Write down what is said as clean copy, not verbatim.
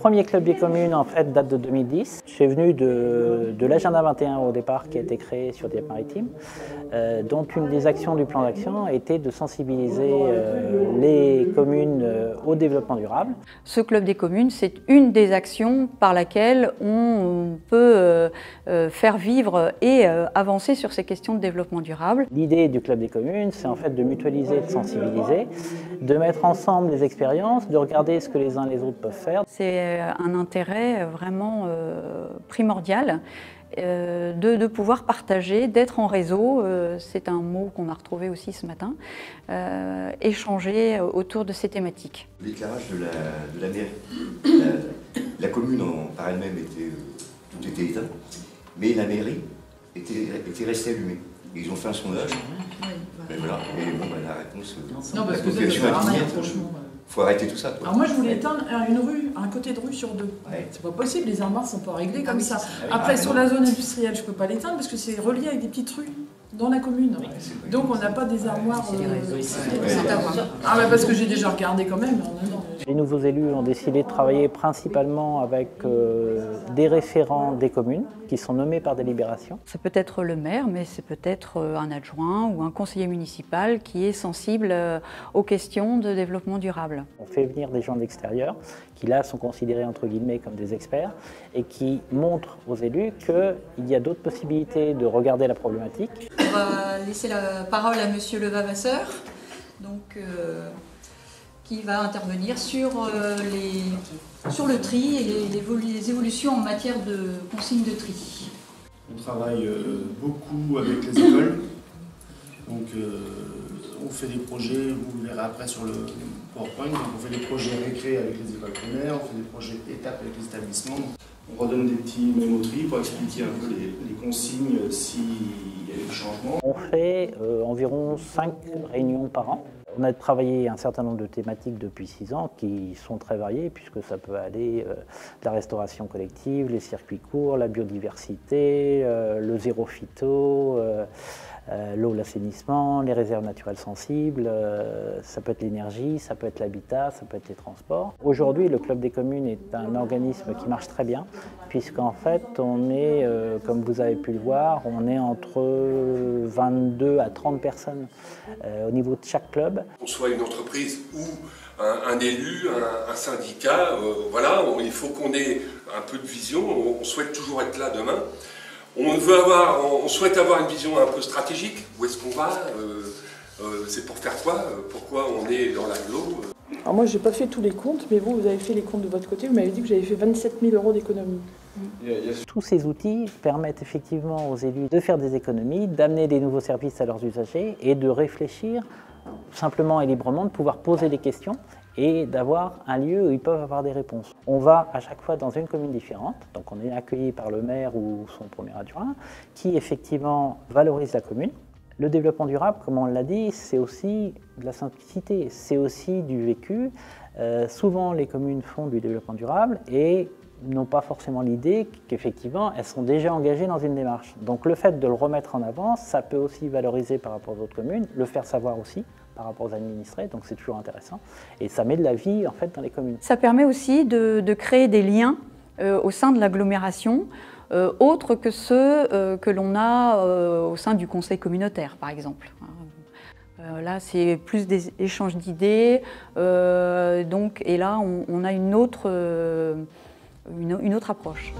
premier club des communes en fait date de 2010. Je suis venu de l'agenda 21 au départ qui a été créé sur Dieppe-Maritime, dont une des actions du plan d'action était de sensibiliser les communes au développement durable. Ce club des communes, c'est une des actions par laquelle on peut faire vivre et avancer sur ces questions de développement durable. L'idée du club des communes, c'est en fait de mutualiser, de sensibiliser, de mettre ensemble les expériences, de regarder ce que les uns et les autres peuvent faire. C'est un intérêt vraiment primordial de pouvoir partager, d'être en réseau, c'est un mot qu'on a retrouvé aussi ce matin, échanger autour de ces thématiques. L'éclairage de la mairie. La commune par elle-même tout était éteint, mais la mairie était restée allumée. Et ils ont fait un sondage. Et voilà. Et bon, la réponse. Non, parce que ça sert à rien, franchement. Faut arrêter tout ça. Quoi. Alors moi, je voulais éteindre une rue, un côté de rue sur deux. Ouais. C'est pas possible, les armoires sont pas réglées comme ça. Après, sur la zone industrielle, je peux pas l'éteindre parce que c'est relié avec des petites rues dans la commune. Donc on n'a pas des armoires. Ah bah parce que j'ai déjà regardé quand même. Les nouveaux élus ont décidé de travailler principalement avec des référents des communes qui sont nommés par délibération. Ça peut être le maire, mais c'est peut-être un adjoint ou un conseiller municipal qui est sensible aux questions de développement durable. On fait venir des gens de l'extérieur qui là sont considérés entre guillemets comme des experts et qui montrent aux élus qu'il y a d'autres possibilités de regarder la problématique. On va laisser la parole à Monsieur Levavasseur, donc, qui va intervenir sur le tri et les évolutions en matière de consignes de tri. On travaille beaucoup avec les écoles, donc on fait des projets, vous verrez après sur le PowerPoint, donc on fait des projets récré avec les écoles primaires, on fait des projets étapes avec les établissements. On redonne des petits mémotries pour expliquer un peu les consignes s'il y a eu changement. On fait environ 5 réunions par an. On a travaillé un certain nombre de thématiques depuis 6 ans qui sont très variées puisque ça peut aller de la restauration collective, les circuits courts, la biodiversité, le zéro phyto, l'eau, l'assainissement, les réserves naturelles sensibles, ça peut être l'énergie, ça peut être l'habitat, ça peut être les transports. Aujourd'hui, le Club des communes est un organisme qui marche très bien puisqu'en fait, on est, comme vous avez pu le voir, on est entre 22 à 30 personnes au niveau de chaque club. Qu'on soit une entreprise ou un élu, un syndicat, voilà, il faut qu'on ait un peu de vision, on souhaite toujours être là demain. On souhaite avoir une vision un peu stratégique, où est-ce qu'on va, c'est pour faire quoi, pourquoi on est dans l'agglo. Alors moi, j'ai pas fait tous les comptes, mais vous avez fait les comptes de votre côté, vous m'avez dit que j'avais fait 27 000 € d'économies. Tous ces outils permettent effectivement aux élus de faire des économies, d'amener des nouveaux services à leurs usagers et de réfléchir simplement et librement, de pouvoir poser des questions et d'avoir un lieu où ils peuvent avoir des réponses. On va à chaque fois dans une commune différente, donc on est accueilli par le maire ou son premier adjoint, qui effectivement valorise la commune. Le développement durable, comme on l'a dit, c'est aussi de la simplicité, c'est aussi du vécu. Souvent les communes font du développement durable et n'ont pas forcément l'idée qu'effectivement elles sont déjà engagées dans une démarche. Donc le fait de le remettre en avant, ça peut aussi valoriser par rapport aux autres communes, le faire savoir aussi par rapport aux administrés, donc c'est toujours intéressant. Et ça met de la vie en fait dans les communes. Ça permet aussi de créer des liens au sein de l'agglomération, autres que ceux que l'on a au sein du conseil communautaire, par exemple. Là, c'est plus des échanges d'idées, et là, on a une autre approche.